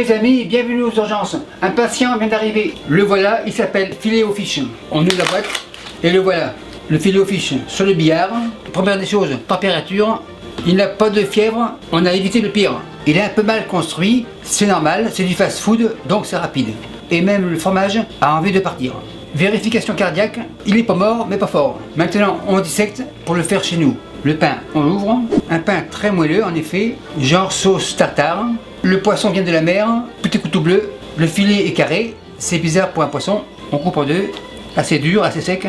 mes amis, bienvenue aux urgences. Un patient vient d'arriver. Le voilà, il s'appelle filet au fish. On ouvre la boîte et le voilà. Le filet au fish sur le billard. Première des choses, température. Il n'a pas de fièvre, on a évité le pire. Il est un peu mal construit, c'est normal, c'est du fast food, donc c'est rapide. Et même le fromage a envie de partir. Vérification cardiaque, il est pas mort mais pas fort. Maintenant on dissecte pour le faire chez nous. Le pain, on l'ouvre, un pain très moelleux en effet, genre sauce tartare. Le poisson vient de la mer, petit couteau bleu, le filet est carré, c'est bizarre pour un poisson. On coupe en deux, assez dur, assez sec,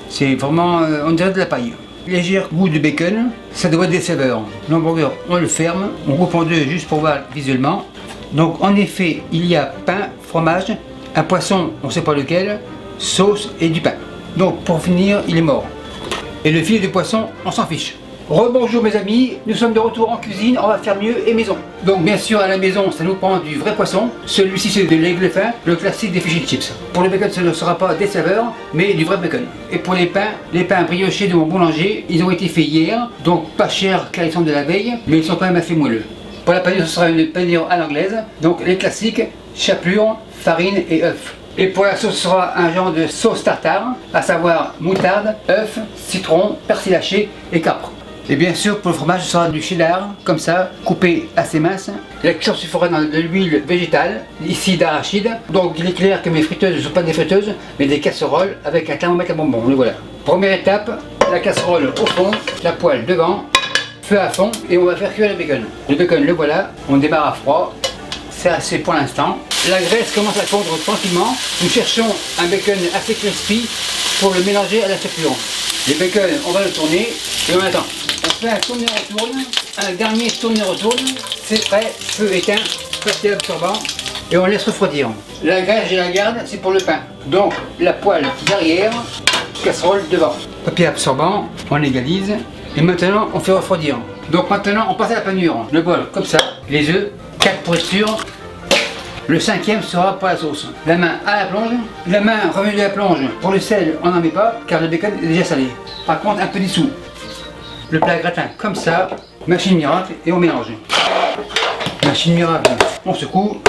c'est vraiment, on dirait de la paille. Léger goût de bacon, ça doit être des saveurs. L'hamburger, on le ferme, on coupe en deux juste pour voir visuellement. Donc en effet, il y a pain, fromage, un poisson, on ne sait pas lequel, sauce et du pain. Donc pour finir, il est mort. Et le filet de poisson, on s'en fiche. Rebonjour mes amis, nous sommes de retour en cuisine, on va faire mieux et maison. Donc bien sûr à la maison, ça nous prend du vrai poisson. Celui-ci c'est de l'aigle fin, le classique des fish and chips. Pour le bacon, ce ne sera pas des saveurs, mais du vrai bacon. Et pour les pains briochés de mon boulanger, ils ont été faits hier, donc pas cher car ils sont de la veille, mais ils sont quand même assez moelleux. Pour la panure, ce sera une panure à l'anglaise, donc les classiques, chapelure, farine et œufs. Et pour la sauce, ce sera un genre de sauce tartare, à savoir moutarde, œufs, citron, persil haché et capre. Et bien sûr, pour le fromage, ce sera du cheddar, comme ça, coupé assez mince. La cuisson se fera dans de l'huile végétale, ici d'arachide. Donc il est clair que mes friteuses ne sont pas des friteuses, mais des casseroles avec un thermomètre à bonbons. Le voilà. Première étape, la casserole au fond, la poêle devant, feu à fond, et on va faire cuire le bacon. Le bacon, le voilà, on démarre à froid. C'est assez pour l'instant. La graisse commence à fondre tranquillement. Nous cherchons un bacon assez crispy pour le mélanger à la chapelure. Le bacon, on va le tourner et on attend. On fait un tourne-retourne, un dernier tourne-retourne, c'est prêt, feu éteint, papier absorbant et on laisse refroidir. La graisse, je la garde, c'est pour le pain. Donc la poêle derrière, casserole devant. Papier absorbant, on égalise et maintenant on fait refroidir. Donc maintenant on passe à la panure. Le bol comme ça, les œufs, 4 pour être sûr. Le cinquième sera pour la sauce. La main à la plonge. La main revenue de la plonge. Pour le sel, on n'en met pas car le bacon est déjà salé. Par contre, un peu dissous. Le plat gratin comme ça. Machine miracle et on mélange. Machine miracle, on secoue.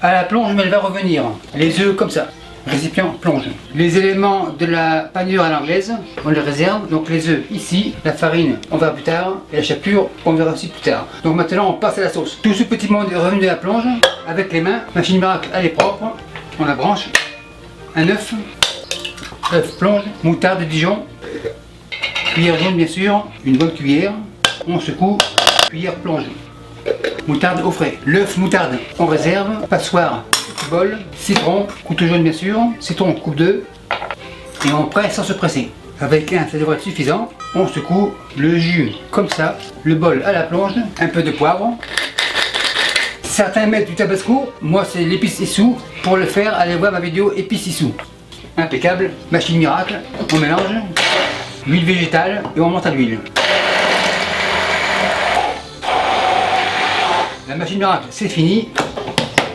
À la plonge, mais elle va revenir. Les œufs comme ça. Récipient plonge. Les éléments de la panure à l'anglaise, on les réserve. Donc les œufs ici, la farine, on verra plus tard. Et la chapelure, on verra aussi plus tard. Donc maintenant, on passe à la sauce. Tout ce petit monde est revenu de la plonge. Avec les mains, machine miracle, elle est propre. On la branche. Un œuf. Œuf plonge. Moutarde de Dijon. Cuillère jaune bien sûr. Une bonne cuillère. On secoue. Cuillère plonge. Moutarde au frais. L'œuf moutarde, on réserve. Passoire. Bol, citron, couteau jaune bien sûr, citron coupe 2 et on presse sans se presser. Avec un, ça devrait être suffisant. On secoue le jus comme ça, le bol à la plonge, un peu de poivre. Certains mettent du tabasco, moi c'est l'épice issou. Pour le faire, allez voir ma vidéo épice issou. Impeccable, machine miracle, on mélange, l'huile végétale et on monte à l'huile. La machine miracle c'est fini,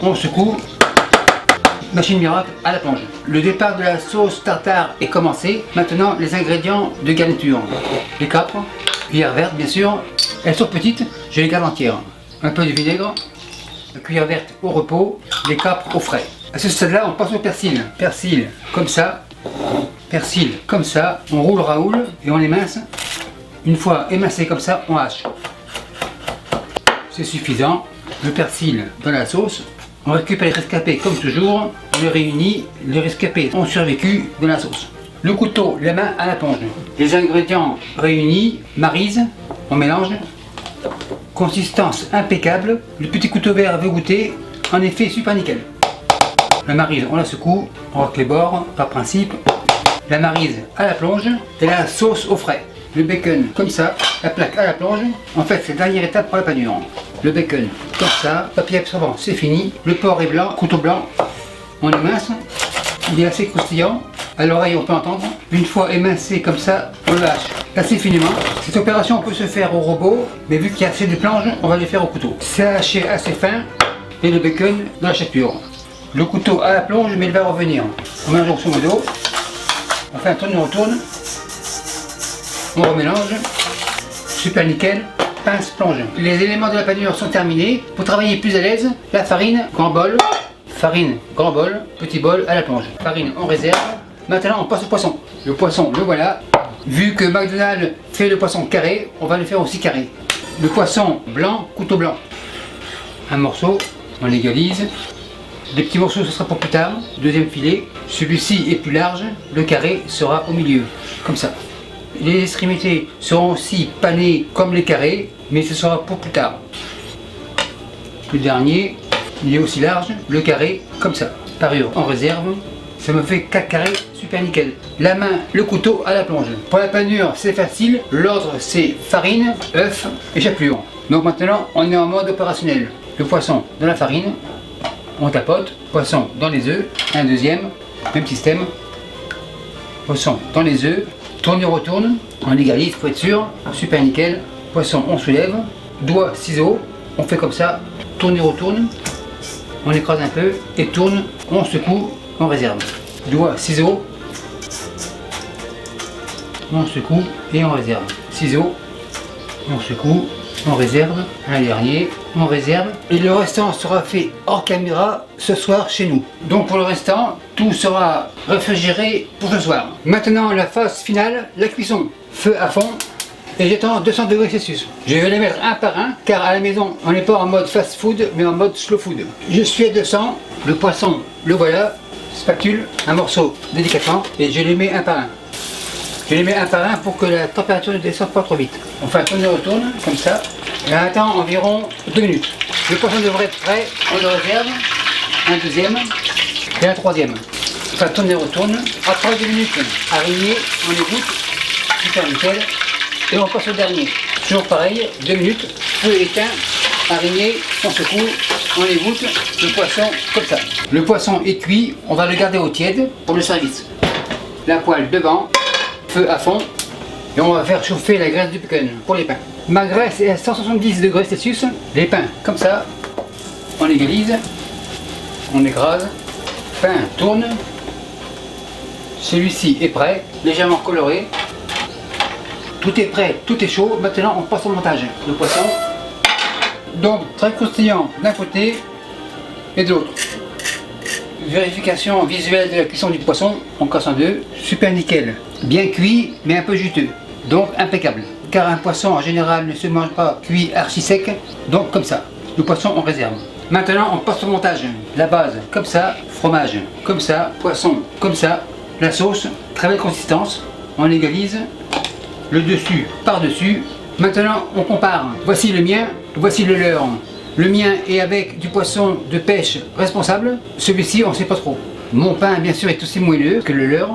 on secoue. Machine miracle à la plonge. Le départ de la sauce tartare est commencé. Maintenant, les ingrédients de garniture. Les capres, cuillère verte bien sûr. Elles sont petites, je les garde entières. Un peu de vinaigre, la cuillère verte au repos, les capres au frais. À ce stade-là, on passe au persil. Persil comme ça, persil comme ça. On roule raoule et on émince. Une fois émincé comme ça, on hache. C'est suffisant. Le persil dans la sauce. On récupère les rescapés comme toujours, on les réunit, les rescapés ont survécu dans la sauce. Le couteau, la main à la plonge. Les ingrédients réunis, maryse, on mélange. Consistance impeccable, le petit couteau vert veut goûter, en effet super nickel. La maryse, on la secoue, on racle les bords, par principe. La maryse à la plonge et la sauce au frais. Le bacon comme ça, la plaque à la plonge. En fait, c'est la dernière étape pour la panure. Le bacon comme ça, papier absorbant, c'est fini. Le porc est blanc, couteau blanc. On émince. Il est assez croustillant. À l'oreille, on peut entendre. Une fois émincé comme ça, on le hache assez finement. Cette opération peut se faire au robot, mais vu qu'il y a assez de planches, on va le faire au couteau. C'est haché assez fin et le bacon dans la chapelure. Le couteau à la plonge, mais il va revenir. On mélange grosso modo. On fait un tourne-retourne. On remélange. Super nickel. pince plonge. Les éléments de la panure sont terminés. Pour travailler plus à l'aise, la farine, grand bol, petit bol à la plonge. Farine on réserve. Maintenant on passe au poisson. Le poisson, le voilà. Vu que McDonald's fait le poisson carré, on va le faire aussi carré. Le poisson blanc, couteau blanc. Un morceau, on l'égalise. Des petits morceaux, ce sera pour plus tard. Deuxième filet. Celui-ci est plus large, le carré sera au milieu, comme ça. Les extrémités seront aussi panées comme les carrés, mais ce sera pour plus tard. Le dernier, il est aussi large, le carré, comme ça. Parure en réserve. Ça me fait 4 carrés, super nickel. La main, le couteau à la plonge. Pour la panure, c'est facile. L'ordre, c'est farine, œuf et chapelure. Donc maintenant, on est en mode opérationnel. Le poisson dans la farine, on tapote. Poisson dans les œufs, un deuxième, même système. Poisson dans les œufs, tourne et retourne. On égalise pour être sûr, super nickel. Poisson, on soulève. Doigt, ciseaux, on fait comme ça. Tourne et retourne. On écrase un peu et tourne, on secoue. On réserve. Doigt, ciseaux, on secoue et on réserve. Ciseaux, on secoue, on réserve. Un dernier, on réserve. Et le restant sera fait hors caméra ce soir chez nous. Donc pour le restant, tout sera réfrigéré pour ce soir. Maintenant la phase finale, la cuisson. Feu à fond. Et j'attends 200 degrés Celsius. Je vais les mettre un par un, car à la maison, on n'est pas en mode fast food, mais en mode slow food. Je suis à 200, le poisson, le voilà. Spatule, un morceau délicatement et je les mets un par un. Je les mets un par un pour que la température ne descende pas trop vite. On fait un tourne et retourne comme ça et on attend environ 2 minutes. Le poisson devrait être prêt, on le réserve, un deuxième et un troisième. On fait un tourne et retourne. Après 2 minutes, haricot, on égoutte, super nickel et on passe au dernier. Toujours pareil, 2 minutes, feu éteint, haricot, on secoue, on égoutte le poisson comme ça. Le poisson est cuit, on va le garder au tiède pour le service. La poêle devant, feu à fond, et on va faire chauffer la graisse du bacon pour les pains. Ma graisse est à 170 degrés Celsius, les pains comme ça, on égalise, on écrase, pain tourne, celui-ci est prêt, légèrement coloré, tout est prêt, tout est chaud, maintenant on passe au montage. Le poisson, donc très croustillant d'un côté et de l'autre. Vérification visuelle de la cuisson du poisson, on casse en deux, super nickel, bien cuit mais un peu juteux, donc impeccable. Car un poisson en général ne se mange pas cuit archi sec, donc comme ça, le poisson on réserve. Maintenant on passe au montage, la base comme ça, fromage comme ça, poisson comme ça, la sauce, très belle consistance, on égalise, le dessus par dessus. Maintenant on compare, voici le mien, voici le leur. Le mien est avec du poisson de pêche responsable, celui-ci on ne sait pas trop. Mon pain bien sûr est aussi moelleux que le leur,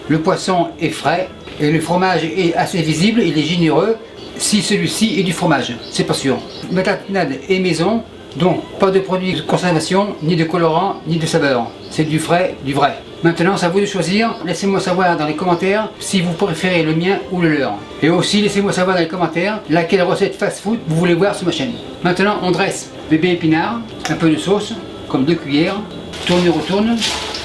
le poisson est frais et le fromage est assez visible, il est généreux. Si celui-ci est du fromage, c'est pas sûr. Ma tapenade est maison, donc pas de produits de conservation, ni de colorant, ni de saveur. C'est du frais, du vrai. Maintenant c'est à vous de choisir, laissez-moi savoir dans les commentaires si vous préférez le mien ou le leur. Et aussi laissez-moi savoir dans les commentaires laquelle recette fast food vous voulez voir sur ma chaîne. Maintenant on dresse bébé épinard, un peu de sauce, comme 2 cuillères, tourne et retourne,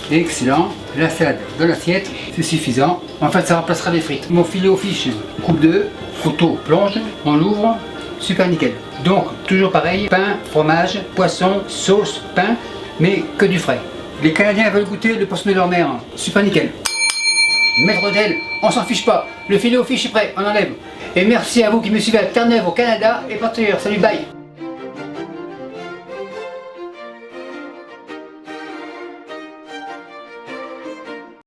excellent. La salade dans l'assiette, c'est suffisant. En fait ça remplacera les frites. Mon filet aux fiches, coupe 2, couteau plonge, on l'ouvre, super nickel. Donc toujours pareil, pain, fromage, poisson, sauce, pain, mais que du frais. Les Canadiens veulent goûter le poisson de leur mère, super nickel. Maître d'elle, on s'en fiche pas, le filet aux fiches est prêt, on enlève. Et merci à vous qui me suivez à Terre-Neuve au Canada et partout ailleurs, salut, bye.